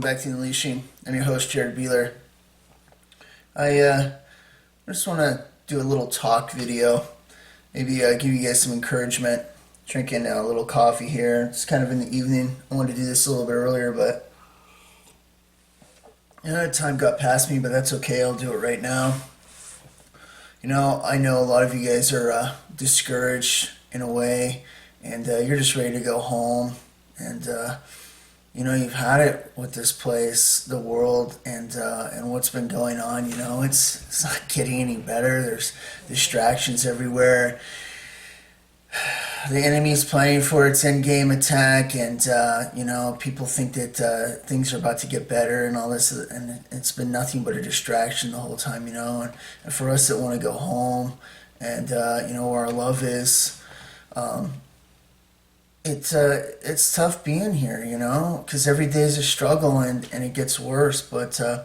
back to Unleashing. I'm your host, Jared Beeler. I just want to do a little talk video, maybe give you guys some encouragement. Drinking a little coffee here. It's kind of in the evening. I wanted to do this a little bit earlier, but time got past me, but that's okay. I'll do it right now. I know a lot of you guys are discouraged in a way, and you're just ready to go home. And you've had it with this place, the world, and what's been going on. It's not getting any better. There's distractions everywhere. The enemy's planning for its end-game attack, and people think that things are about to get better and all this, and it's been nothing but a distraction the whole time. And for us that want to go home, and where our love is, it's tough being here, because every day is a struggle, and it gets worse. But I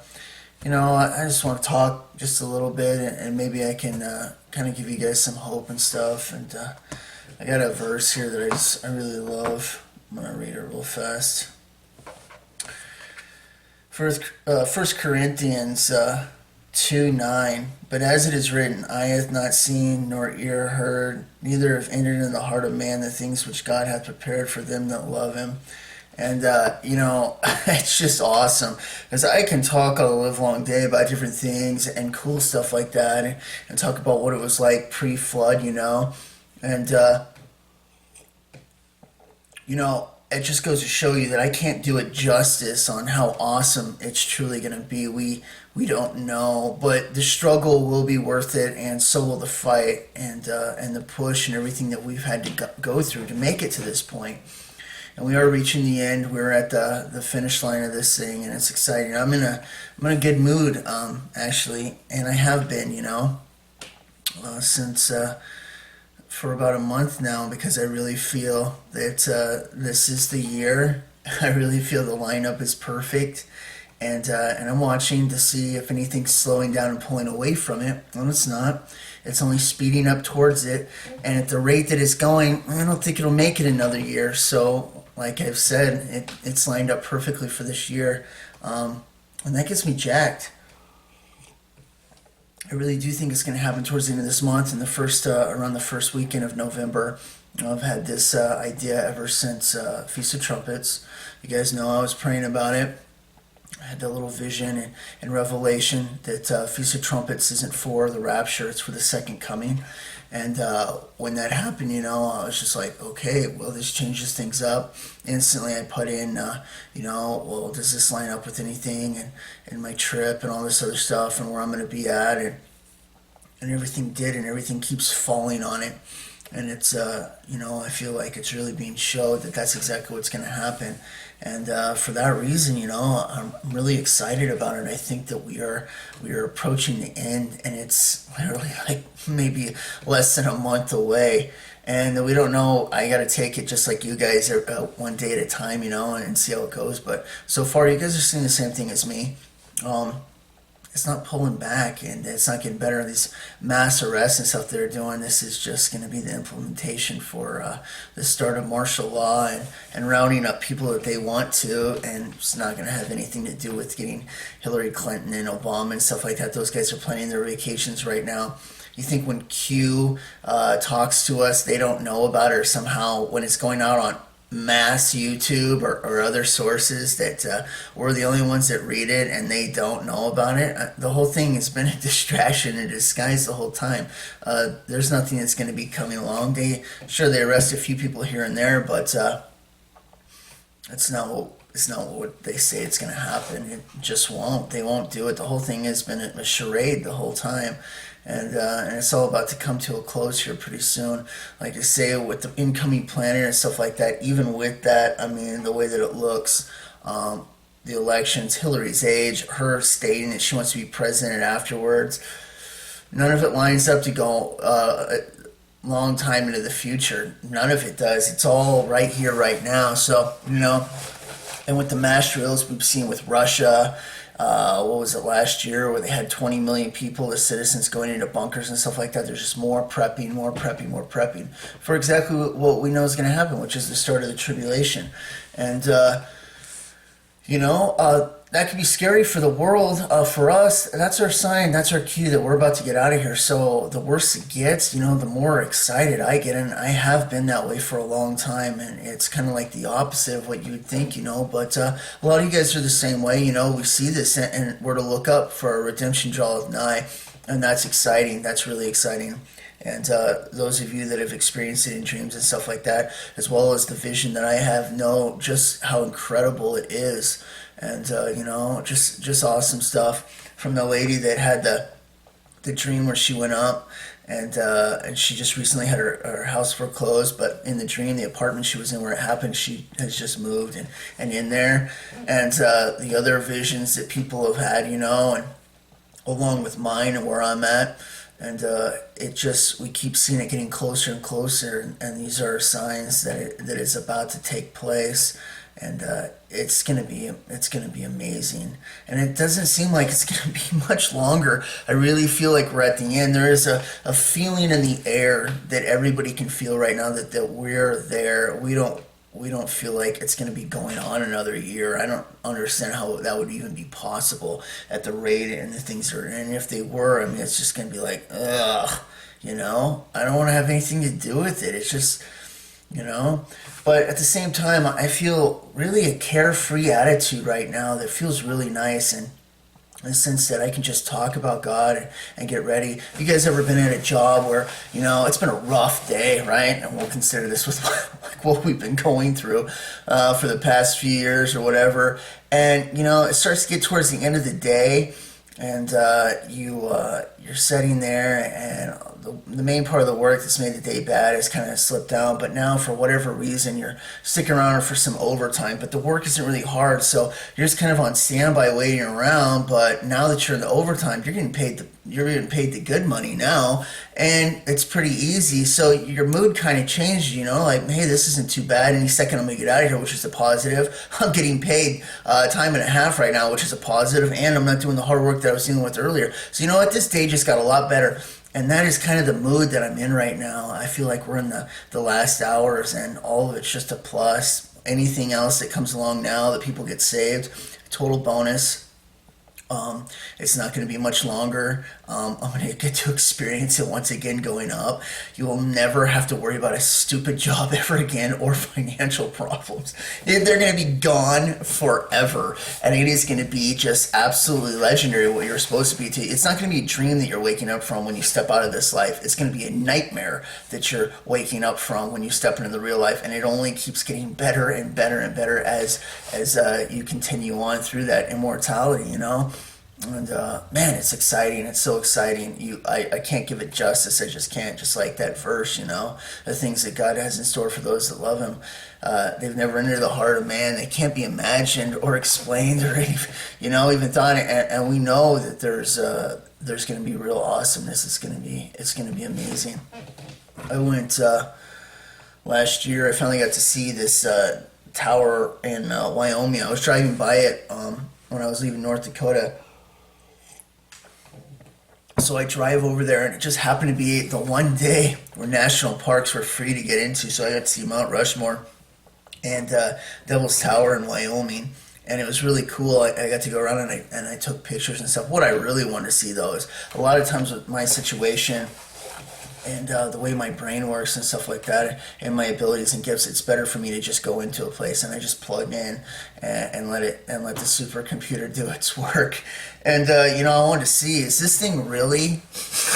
just want to talk just a little bit, and maybe I can kind of give you guys some hope and stuff. And I got a verse here that I really love. I'm gonna read it real fast. First Corinthians 2:9. But as it is written, eye hath not seen, nor ear heard, neither have entered into the heart of man the things which God hath prepared for them that love Him. And it's just awesome, because I can talk all the livelong day about different things and cool stuff like that, and talk about what it was like pre-flood, and it just goes to show you that I can't do it justice on how awesome it's truly going to be. We don't know, but the struggle will be worth it, and so will the fight, and the push and everything that we've had to go through to make it to this point. And we are reaching the end. We're at the finish line of this thing, and it's exciting. I'm in a good mood, actually, and I have been, since for about a month now, because I really feel that this is the year. I really feel the lineup is perfect, and I'm watching to see if anything's slowing down and pulling away from it. Well, it's not. It's only speeding up towards it, and at the rate that it's going, I don't think it'll make it another year. So, like I've said, it's lined up perfectly for this year, and that gets me jacked. I really do think it's going to happen towards the end of this month, and around the first weekend of November. I've had this idea ever since Feast of Trumpets. You guys know I was praying about it. I had that little vision and revelation that Feast of Trumpets isn't for the rapture, it's for the second coming. And when that happened, I was just like, okay, well, this changes things up. Instantly I put in, well, does this line up with anything, and my trip and all this other stuff, and where I'm going to be at, and everything did, and everything keeps falling on it. And it's, I feel like it's really being showed that that's exactly what's going to happen. And for that reason, I'm really excited about it. I think that we are approaching the end, and it's literally like maybe less than a month away. And we don't know. I got to take it just like you guys, one day at a time, and see how it goes. But so far, you guys are seeing the same thing as me. It's not pulling back, and it's not getting better. These mass arrests and stuff they're doing, this is just going to be the implementation for the start of martial law, and rounding up people that they want to, and it's not going to have anything to do with getting Hillary Clinton and Obama and stuff like that. Those guys are planning their vacations right now. You think when Q talks to us, they don't know about it, or somehow when it's going out on mass YouTube or other sources that we're the only ones that read it and they don't know about it? The whole thing has been a distraction in disguise the whole time. There's nothing that's going to be coming along. They arrest a few people here and there, but it's not what they say it's going to happen. It just won't. They won't do it. The whole thing has been a charade the whole time. And it's all about to come to a close here pretty soon. Like I say, with the incoming planet and stuff like that, even with that, I mean, the way that it looks, the elections, Hillary's age, her stating that she wants to be president afterwards, none of it lines up to go a long time into the future. None of it does. It's all right here, right now. So, and with the mass drills we've seen with Russia, what was it, last year, where they had 20 million people as citizens going into bunkers and stuff like that. There's just more prepping for exactly what we know is going to happen, which is the start of the tribulation. And That can be scary for the world. For us, that's our sign, that's our cue that we're about to get out of here. So the worse it gets, the more excited I get. And I have been that way for a long time. And it's kind of like the opposite of what you would think, But a lot of you guys are the same way. We see this and we're to look up for our redemption draweth nigh. And that's exciting. That's really exciting. And those of you that have experienced it in dreams and stuff like that, as well as the vision that I have, know just how incredible it is. And just awesome stuff from the lady that had the dream where she went up and she just recently had her house foreclosed, but in the dream, the apartment she was in where it happened, she has just moved and in there. And the other visions that people have had, and along with mine and where I'm at. And we keep seeing it getting closer and closer, and these are signs that it's about to take place, and it's gonna be amazing. And it doesn't seem like it's gonna be much longer. I really feel like we're at the end. There is a feeling in the air that everybody can feel right now that we're there. We don't feel like it's going to be going on another year. I don't understand how that would even be possible at the rate and the things are. And if they were, I mean, it's just going to be like, ugh, I don't want to have anything to do with it. It's just, But at the same time, I feel really a carefree attitude right now that feels really nice and in the sense that I can just talk about God and get ready. Have you guys ever been at a job where, it's been a rough day, right? And we'll consider this with like what we've been going through for the past few years or whatever. And, it starts to get towards the end of the day and you're sitting there and the main part of the work that's made the day bad has kind of slipped down, but now for whatever reason you're sticking around for some overtime, but the work isn't really hard, so you're just kind of on standby waiting around. But now that you're in the overtime, you're getting paid the good money now, and it's pretty easy, so your mood kind of changes, like, hey, this isn't too bad. Any second I'm gonna get out of here, which is a positive. I'm getting paid time and a half right now, which is a positive, and I'm not doing the hard work that I was dealing with earlier. So this day just got a lot better. And that is kind of the mood that I'm in right now. I feel like we're in the last hours and all of it's just a plus. Anything else that comes along now that people get saved, total bonus. It's not going to be much longer. I'm going to get to experience it once again going up. You will never have to worry about a stupid job ever again or financial problems. They're going to be gone forever. And it is going to be just absolutely legendary what you're supposed to be. It's not going to be a dream that you're waking up from when you step out of this life. It's going to be a nightmare that you're waking up from when you step into the real life. And it only keeps getting better and better and better as you continue on through that immortality, And man, it's exciting. It's so exciting. I can't give it justice. I just can't. Just like that verse, the things that God has in store for those that love Him. They've never entered the heart of man. They can't be imagined or explained or even thought. And we know that there's going to be real awesomeness. It's going to be amazing. I went last year. I finally got to see this tower in Wyoming. I was driving by it when I was leaving North Dakota. So I drive over there, and it just happened to be the one day where national parks were free to get into. So I got to see Mount Rushmore and Devil's Tower in Wyoming, and it was really cool. I got to go around and I took pictures and stuff. What I really want to see, though, is a lot of times with my situation and the way my brain works and stuff like that, and my abilities and gifts, it's better for me to just go into a place and I just plug in and let the supercomputer do its work. And I wanted to see, is this thing really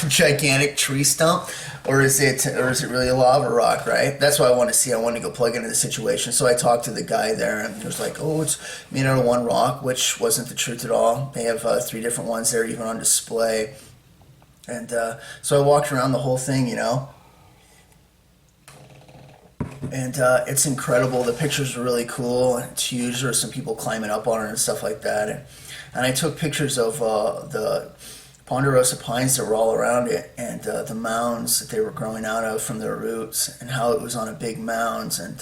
a gigantic tree stump, or is it really a lava rock? Right? That's what I want to see. I want to go plug into the situation. So I talked to the guy there, and he was like, "Oh, it's made out of one rock," which wasn't the truth at all. They have 3 different ones there, even on display. And so I walked around the whole thing, and it's incredible. The pictures are really cool. It's huge. There were some people climbing up on it and stuff like that. And I took pictures of the ponderosa pines that were all around it, and the mounds that they were growing out of from their roots, and how it was on a big mounds, and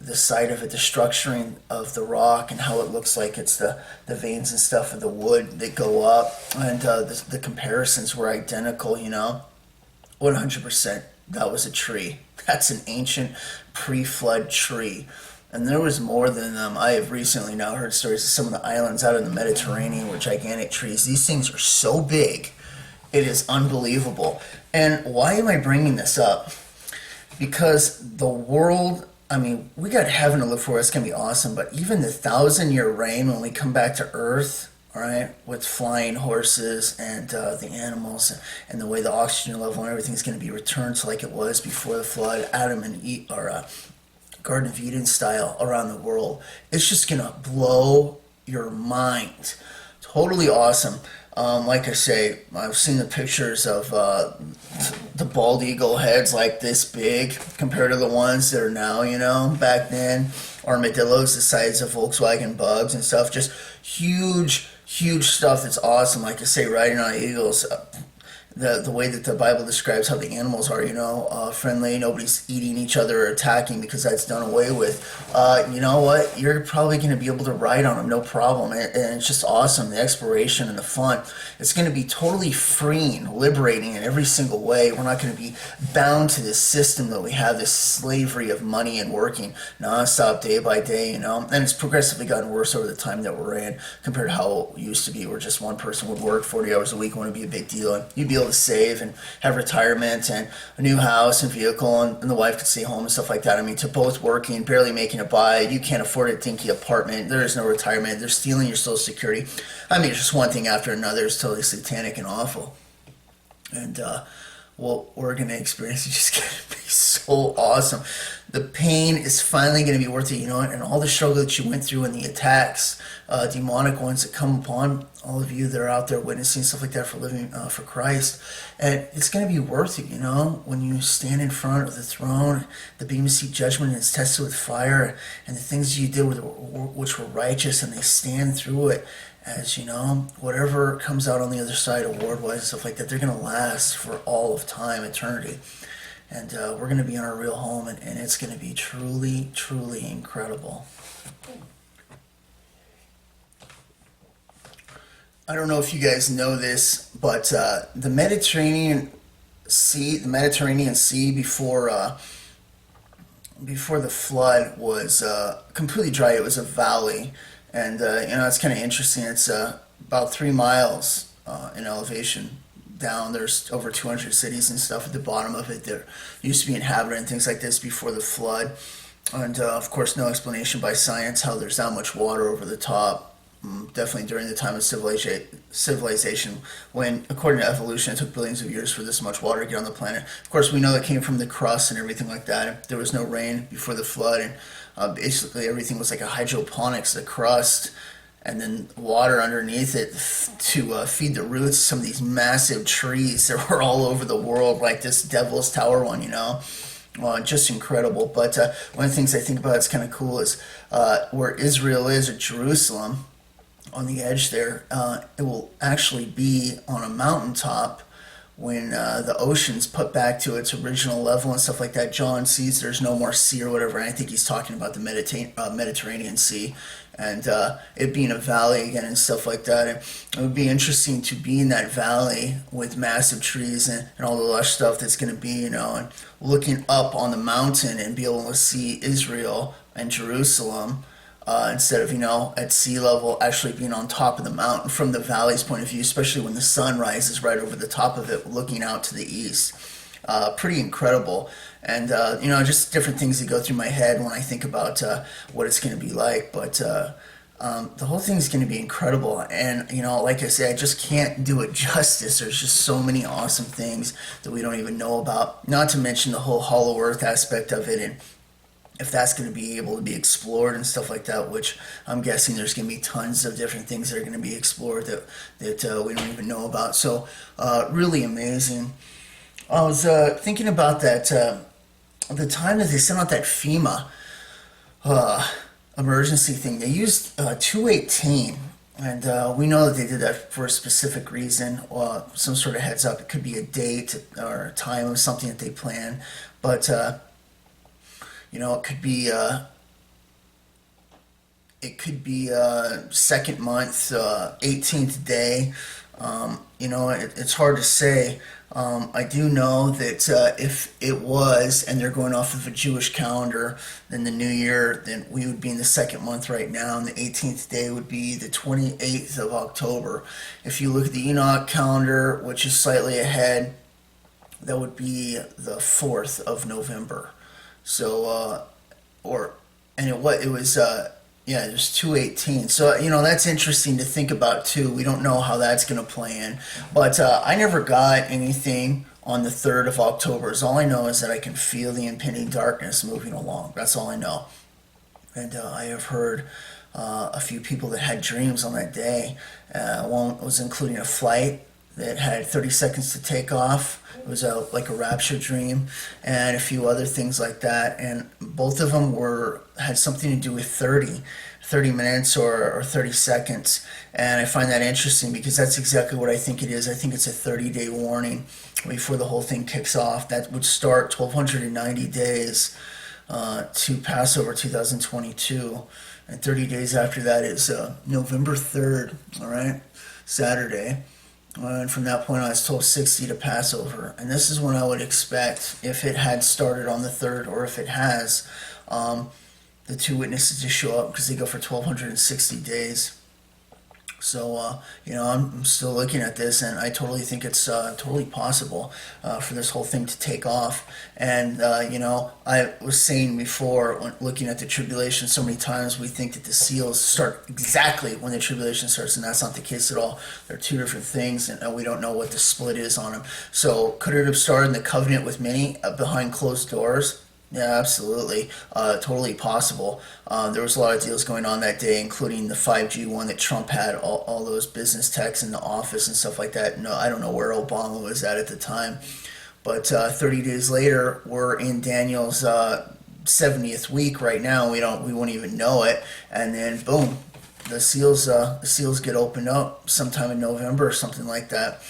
the site of it, the structuring of the rock, and how it looks like it's the veins and stuff of the wood that go up, and the comparisons were identical, 100%. That was a tree. That's an ancient pre-flood tree. And there was more than them. I have recently now heard stories of some of the islands out in the Mediterranean with gigantic trees. These things are so big, it is unbelievable. And why am I bringing this up? Because the world, I mean, we got heaven to look for. It's going to be awesome. But even the 1,000-year reign, when we come back to Earth, all right, with flying horses and the animals and the way the oxygen level and everything is going to be returned to like it was before the flood, Adam and Eve, or Garden of Eden style around the world. It's just gonna blow your mind. Totally awesome. Like I say, I've seen the pictures of the bald eagle heads like this big compared to the ones that are now, back then. Armadillos the size of Volkswagen bugs and stuff. Just huge, huge stuff that's awesome. Like I say, riding on eagles. The way that the Bible describes how the animals are, friendly, nobody's eating each other or attacking because that's done away with. You know what? You're probably going to be able to ride on them, no problem. And it's just awesome, the exploration and the fun. It's going to be totally freeing, liberating in every single way. We're not going to be bound to this system that we have, this slavery of money and working nonstop, day by day, And it's progressively gotten worse over the time that we're in compared to how it used to be, where just one person would work 40 hours a week and wouldn't be a big deal. And you'd be able to save and have retirement and a new house and vehicle, and the wife could stay home and stuff like that. I mean, to both working, barely making it by, you can't afford a dinky apartment, there is no retirement, they're stealing your social security. I mean, it's just one thing after another. It's totally satanic and awful. And what we're going to experience is just going to be so awesome. The pain is finally going to be worth it, and all the struggle that you went through and the attacks, demonic ones that come upon all of you that are out there witnessing stuff like that for living for Christ. And it's going to be worth it, when you stand in front of the throne, the beam of seat judgment, and it's tested with fire, and the things you did which were righteous, and they stand through it. As whatever comes out on the other side, award-wise and stuff like that, they're going to last for all of time, eternity. And we're going to be in our real home, and it's going to be truly, truly incredible. I don't know if you guys know this, but the Mediterranean Sea before the flood was completely dry. It was a valley. And, it's kind of interesting. It's about 3 miles in elevation down. There's over 200 cities and stuff at the bottom of it that used to be inhabited and things like this before the flood. And, of course, no explanation by science how there's that much water over the top. Definitely during the time of civilization, when, according to evolution, it took billions of years for this much water to get on the planet. Of course, we know that came from the crust and everything like that. There was no rain before the flood, and basically everything was like a hydroponics, the crust, and then water underneath it to feed the roots of some of these massive trees that were all over the world, like this Devil's Tower one, just incredible. But one of the things I think about that's kind of cool is where Israel is, or Jerusalem, on the edge there, it will actually be on a mountaintop when the ocean's put back to its original level and stuff like that. John sees there's no more sea or whatever, and I think he's talking about the Mediterranean Sea, and it being a valley again and stuff like that. And it would be interesting to be in that valley with massive trees and all the lush stuff that's going to be, and looking up on the mountain and be able to see Israel and Jerusalem, instead of, at sea level, actually being on top of the mountain from the valley's point of view, especially when the sun rises right over the top of it, looking out to the east. Pretty incredible. And, just different things that go through my head when I think about what it's going to be like. But the whole thing is going to be incredible. And, like I say, I just can't do it justice. There's just so many awesome things that we don't even know about. Not to mention the whole hollow earth aspect of it, and if that's going to be able to be explored and stuff like that, which I'm guessing there's going to be tons of different things that are going to be explored that we don't even know about. So really amazing. I was thinking about that, the time that they sent out that FEMA emergency thing. They used 218, and we know that they did that for a specific reason, some sort of heads up. It could be a date or a time of something that they plan, but it could be second month, 18th day. It's hard to say. I do know that if it was, and they're going off of a Jewish calendar, then the new year, then we would be in the second month right now, and the 18th day would be the 28th of October. If you look at the Enoch calendar, which is slightly ahead, that would be the 4th of November. So, or, and it was, yeah, there's 218. So, that's interesting to think about too. We don't know how that's going to play in. But I never got anything on the 3rd of October. So all I know is that I can feel the impending darkness moving along. That's all I know. And I have heard a few people that had dreams on that day. One was including a flight that had 30 seconds to take off. It was like a rapture dream, and a few other things like that. And both of them had something to do with 30 minutes or 30 seconds. And I find that interesting because that's exactly what I think it is. I think it's a 30-day warning before the whole thing kicks off. That would start 1,290 days to Passover 2022. And 30 days after that is November 3rd, all right, Saturday. And from that point on, it's 1260 to Passover. And this is when I would expect, if it had started on the 3rd, or if it has, the two witnesses to show up, because they go for 1,260 days. So, I'm still looking at this, and I totally think it's totally possible for this whole thing to take off. And, I was saying before, when looking at the tribulation, so many times we think that the seals start exactly when the tribulation starts, and that's not the case at all. They're two different things, and we don't know what the split is on them. So, could it have started in the covenant with many behind closed doors? Yeah, absolutely. Totally possible. There was a lot of deals going on that day, including the 5G one that Trump had, all those business techs in the office and stuff like that. No, I don't know where Obama was at the time. But 30 days later, we're in Daniel's 70th week right now. We won't even know it. And then, boom, the seals get opened up sometime in November or something like that.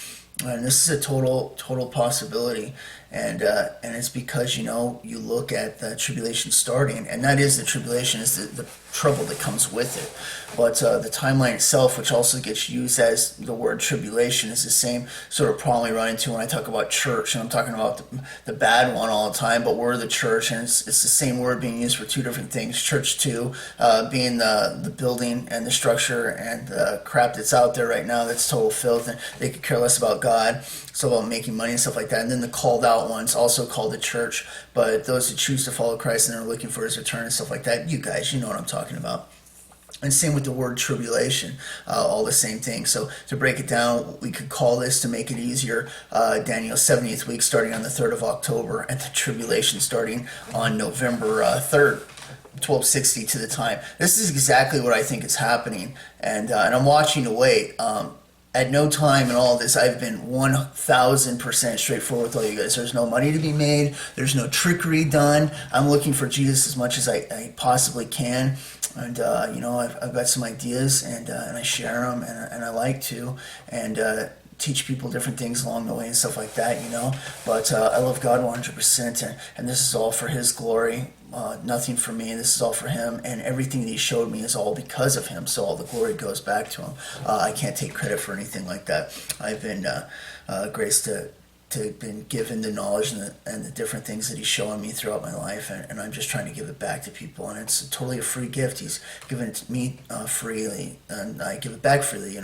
And this is a total possibility. And it's because, you look at the tribulation starting, and that is the tribulation, is the trouble that comes with it. But the timeline itself, which also gets used as the word tribulation, is the same sort of problem we run into when I talk about church. And I'm talking about the bad one all the time, but we're the church, and it's the same word being used for two different things. Church, too, being the building and the structure and the crap that's out there right now that's total filth, and they could care less about God. It's all about making money and stuff like that. And then the called out ones, also called the church, but those who choose to follow Christ and are looking for his return and stuff like that, you guys, you know what I'm talking about. And same with the word tribulation, all the same thing. So to break it down, we could call this, to make it easier, Daniel's 70th week starting on the 3rd of October, and the tribulation starting on November 3rd. 1260 to the time. This is exactly what I think is happening, and I'm watching to wait. At no time in all of this, I've been 1,000% straightforward with all you guys. There's no money to be made. There's no trickery done. I'm looking for Jesus as much as I possibly can. And, I've got some ideas, and I share them, and I like to. And teach people different things along the way and stuff like that, But I love God 100%, and this is all for his glory. Nothing for me. This is all for him, and everything that he showed me is all because of him. So all the glory goes back to him. I can't take credit for anything like that. I've been graced to been given the knowledge and the different things that he's showing me throughout my life, and I'm just trying to give it back to people. And it's totally a free gift. He's given it to me freely, and I give it back freely.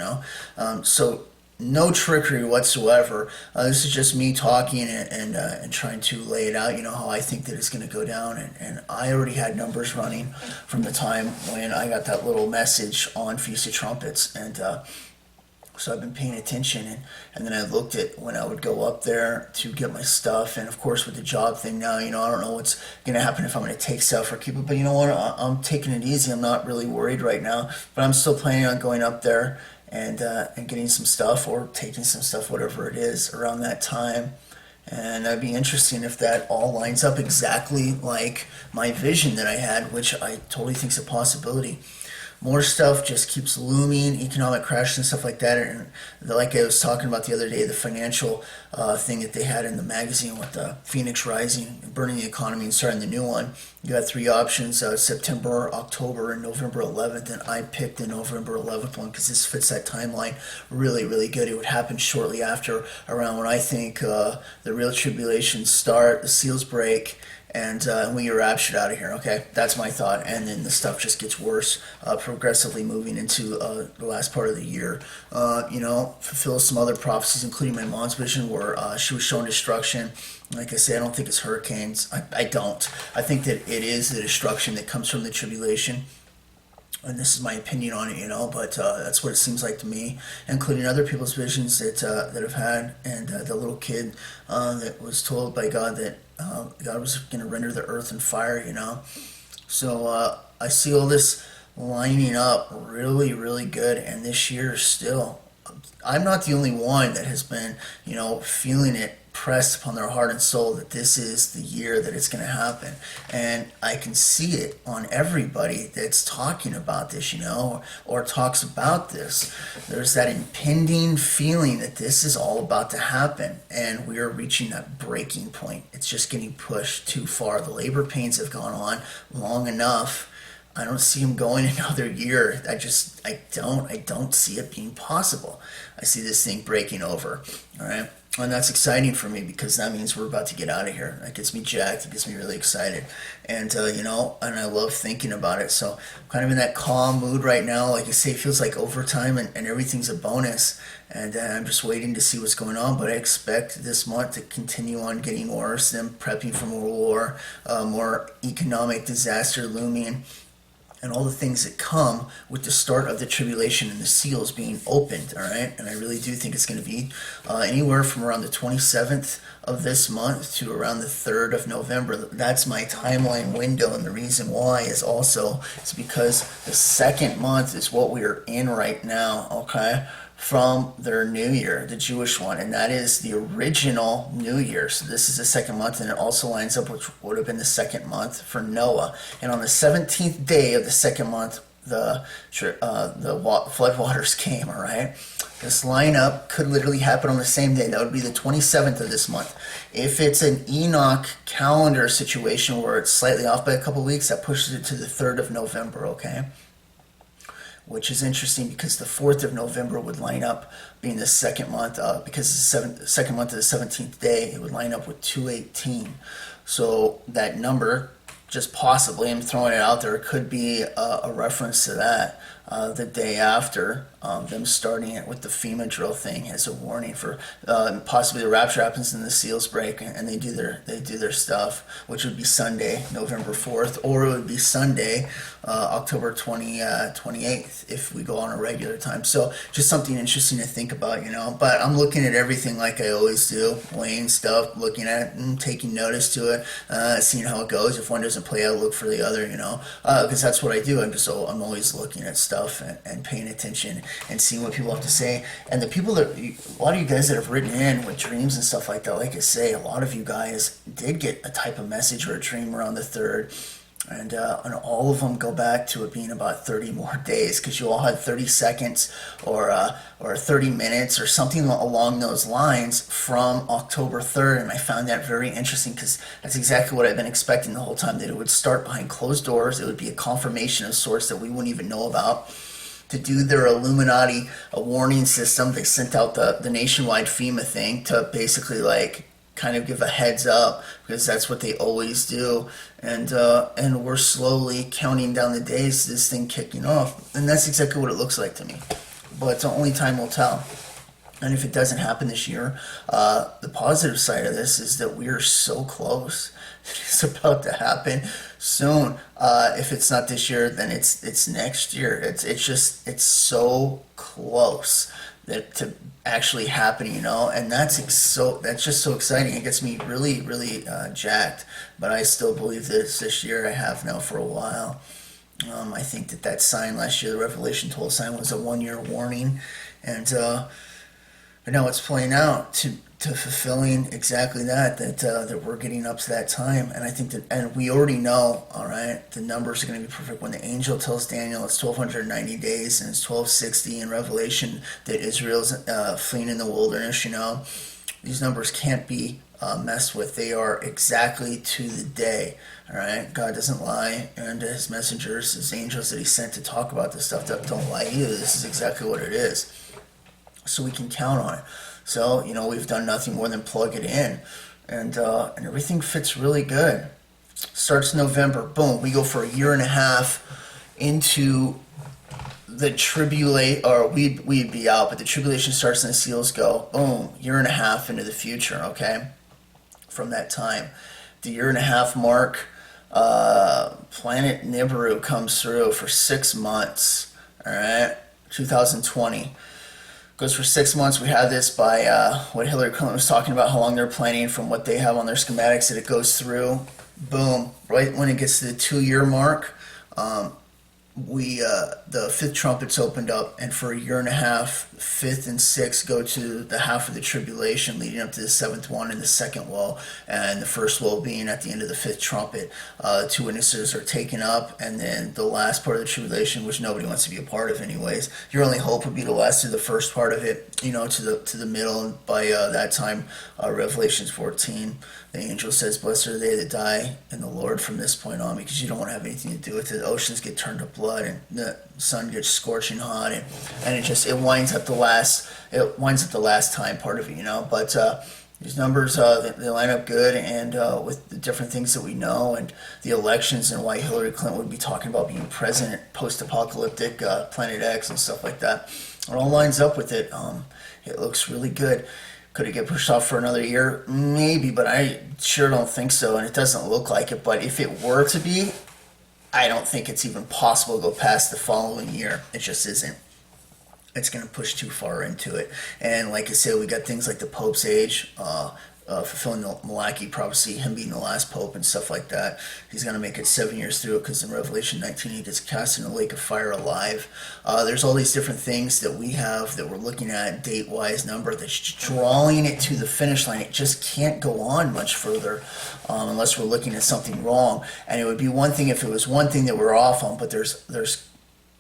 So. No trickery whatsoever. This is just me talking and trying to lay it out, how I think that it's going to go down. And I already had numbers running from the time when I got that little message on Feast of Trumpets. And so I've been paying attention. And then I looked at when I would go up there to get my stuff. And, of course, with the job thing now, I don't know what's going to happen if I'm going to take stuff or keep it. But you know what? I'm taking it easy. I'm not really worried right now. But I'm still planning on going up there and getting some stuff, or taking some stuff, whatever it is, around that time. And that'd be interesting if that all lines up exactly like my vision that I had, which I totally think is a possibility. more stuff just keeps looming, economic crash and stuff like that. And like I was talking about the other day, the financial thing that they had in the magazine with the Phoenix Rising, burning the economy and starting the new one. You got three options: September, October, and November 11th. And I picked the November 11th one because this fits that timeline really, really good. It would happen shortly after, around when I think the real tribulations start, the seals break, and we get raptured out of here. Okay, that's my thought. And then the stuff just gets worse, progressively moving into the last part of the year. Fulfill some other prophecies, including my mom's vision, where she was shown destruction. Like I say, I don't think it's hurricanes. I don't. I think that it is the destruction that comes from the tribulation. And this is my opinion on it, but that's what it seems like to me, including other people's visions that I've had, and the little kid that was told by God that God was going to render the earth in fire, So I see all this lining up really, really good, and this year still, I'm not the only one that has been, feeling it pressed upon their heart and soul that this is the year that it's going to happen. And I can see it on everybody that's talking about this, or talks about this. There's that impending feeling that this is all about to happen, and we are reaching that breaking point. It's just getting pushed too far. The labor pains have gone on long enough. I don't see him going another year. I don't see it being possible. I see this thing breaking over. All right. And that's exciting for me because that means we're about to get out of here. That gets me jacked. It gets me really excited. And, and I love thinking about it. So I'm kind of in that calm mood right now. Like I say, it feels like overtime and everything's a bonus. And I'm just waiting to see what's going on. But I expect this month to continue on getting worse, them prepping for more war, more economic disaster looming, and all the things that come with the start of the tribulation and the seals being opened, all right? And I really do think it's going to be anywhere from around the 27th of this month to around the 3rd of November. That's my timeline window, and the reason why is because the second month is what we are in right now, okay? From their new year, the Jewish one, and that is the original New Year. So this is the second month, and it also lines up with what would have been the second month for Noah. And on the 17th day of the second month, the flood waters came. All right, this lineup could literally happen on the same day. That would be the 27th of this month. If it's an Enoch calendar situation where it's slightly off by a couple weeks, that pushes it to the 3rd of November. Okay. Which is interesting because the 4th of November would line up being the second month, because it's the second month of the 17th day, it would line up with 218. So that number, just possibly, I'm throwing it out there, could be a reference to that. The day after them starting it with the FEMA drill thing as a warning for possibly the rapture happens and the seals break and they do their stuff, which would be Sunday, November 4th, or it would be Sunday, October 28th if we go on a regular time. So just something interesting to think about, But I'm looking at everything like I always do, weighing stuff, looking at it, and taking notice to it, seeing how it goes. If one doesn't play out, look for the other, because that's what I do. I'm always looking at stuff and paying attention and seeing what people have to say. And the people a lot of you guys that have written in with dreams and stuff like that, like I say, a lot of you guys did get a type of message or a dream around the 3rd. And all of them go back to it being about 30 more days because you all had 30 seconds or 30 minutes or something along those lines from October 3rd. And I found that very interesting because that's exactly what I've been expecting the whole time, that it would start behind closed doors. It would be a confirmation of sorts that we wouldn't even know about. To do their Illuminati a warning system, they sent out the nationwide FEMA thing to basically kind of give a heads up, because that's what they always do. And we're slowly counting down the days to this thing kicking off, and that's exactly what it looks like to me. But only time will tell. And if it doesn't happen this year, the positive side of this is that we are so close. It's about to happen soon. If it's not this year, then it's next year. It's so close that to actually happen, and that's just so exciting. It gets me really, really jacked. But I still believe this year. I have now for a while. I think that sign last year, the Revelation 12 sign, was a 1-year warning, and but now it's playing out to fulfilling exactly that we're getting up to that time. And I think that, and we already know, all right, the numbers are going to be perfect. When the angel tells Daniel it's 1290 days and it's 1260 in Revelation that Israel's fleeing in the wilderness, these numbers can't be messed with. They are exactly to the day. All right, God doesn't lie, and his messengers, his angels that he sent to talk about this stuff, that don't lie either. This is exactly what it is, so we can count on it. So we've done nothing more than plug it in, and everything fits really good. Starts November, boom, we go for a year and a half into the tribulation, or we'd be out, but the tribulation starts and the seals go, boom, year and a half into the future. Okay, from that time, the year and a half mark, planet Nibiru comes through for 6 months. All right, 2020 goes for 6 months. We had this by what Hillary Clinton was talking about, how long they're planning from what they have on their schematics, that it goes through. Boom, right when it gets to the 2-year mark, the fifth trumpet's opened up, and for a year and a half, fifth and sixth go to the half of the tribulation leading up to the seventh one and the second woe, and the first woe being at the end of the fifth trumpet. 2 witnesses are taken up, and then the last part of the tribulation, which nobody wants to be a part of anyways. Your only hope would be to last through the first part of it, to the middle, and by that time, Revelations 14. The angel says, "Blessed are they that die in the Lord from this point on," because you don't want to have anything to do with it. The oceans get turned to blood, and the sun gets scorching hot, and it winds up the last time part of it, But these numbers, they line up good, and with the different things that we know, and the elections, and why Hillary Clinton would be talking about being president, post-apocalyptic, Planet X, and stuff like that. It all lines up with it. It looks really good. Could it get pushed off for another year? Maybe, but I sure don't think so, and it doesn't look like it. But if it were to be, I don't think it's even possible to go past the following year. It just isn't. It's going to push too far into it. And like I said, we got things like the Pope's age, fulfilling the Malachi prophecy, him being the last Pope and stuff like that. He's going to make it 7 years through it, because in Revelation 19 he gets cast in a lake of fire alive. There's all these different things that we have that we're looking at, date-wise number, that's drawing it to the finish line. It just can't go on much further unless we're looking at something wrong. And it would be one thing if it was one thing that we're off on, but there's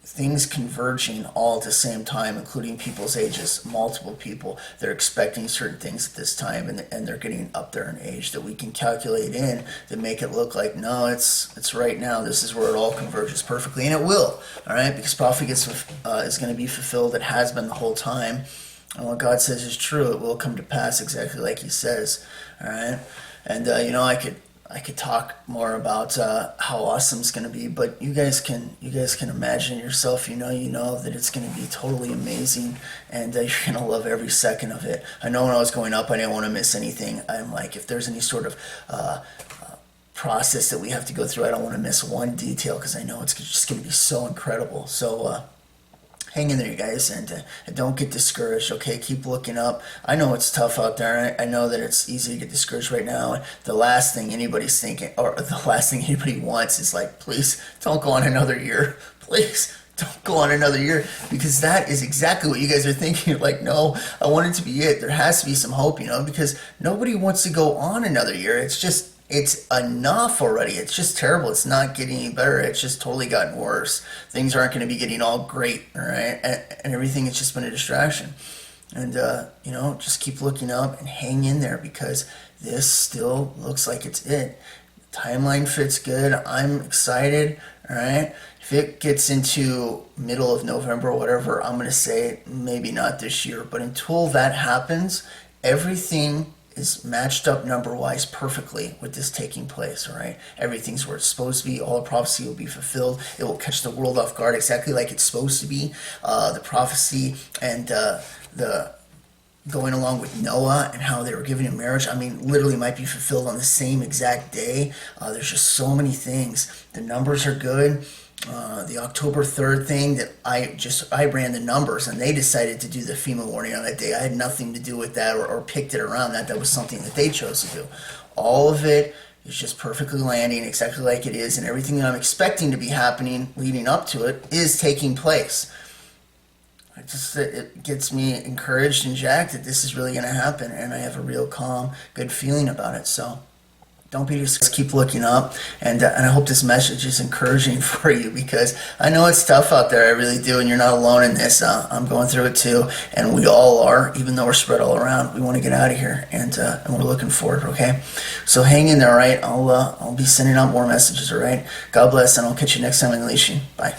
things converging all at the same time, including people's ages, multiple people. They're expecting certain things at this time, and they're getting up there in age that we can calculate in that make it look like, no, it's right now. This is where it all converges perfectly, and it will, all right, because prophecy is going to be fulfilled. It has been the whole time, and what God says is true. It will come to pass exactly like he says, all right. And I could talk more about how awesome it's going to be, but you guys can imagine yourself. You know that it's going to be totally amazing, and you're going to love every second of it. I know when I was going up, I didn't want to miss anything. I'm like, if there's any sort of process that we have to go through, I don't want to miss one detail, because I know it's just going to be so incredible. So hang in there, you guys, and don't get discouraged, okay? Keep looking up. I know it's tough out there. I know that it's easy to get discouraged right now. And the last thing anybody's thinking, or the last thing anybody wants, is like, please don't go on another year. Please don't go on another year, because that is exactly what you guys are thinking. You're like, no, I want it to be it. There has to be some hope, because nobody wants to go on another year. It's enough already. It's just terrible. It's not getting any better. It's just totally gotten worse. Things aren't going to be getting all great, all right? And everything has just been a distraction. And, just keep looking up and hang in there, because this still looks like it's it. The timeline fits good. I'm excited, all right? If it gets into middle of November or whatever, I'm going to say maybe not this year. But until that happens, everything is matched up number-wise perfectly with this taking place, all right? Everything's where it's supposed to be. All the prophecy will be fulfilled. It will catch the world off guard exactly like it's supposed to be. The prophecy and the going along with Noah and how they were giving him marriage, literally might be fulfilled on the same exact day. There's just so many things. The numbers are good. The October 3rd thing that I ran the numbers, and they decided to do the FEMA warning on that day. I had nothing to do with that or picked it around that. That was something that they chose to do. All of it is just perfectly landing exactly like it is, and everything that I'm expecting to be happening leading up to it is taking place. it gets me encouraged and jacked that this is really going to happen, and I have a real calm, good feeling about it. So don't be just keep looking up, and I hope this message is encouraging for you, because I know it's tough out there. I really do, and you're not alone in this. I'm going through it too, and we all are. Even though we're spread all around, we want to get out of here, and we're looking forward. Okay, so hang in there, all right? I'll be sending out more messages. All right, God bless, and I'll catch you next time on Unleashing. Bye.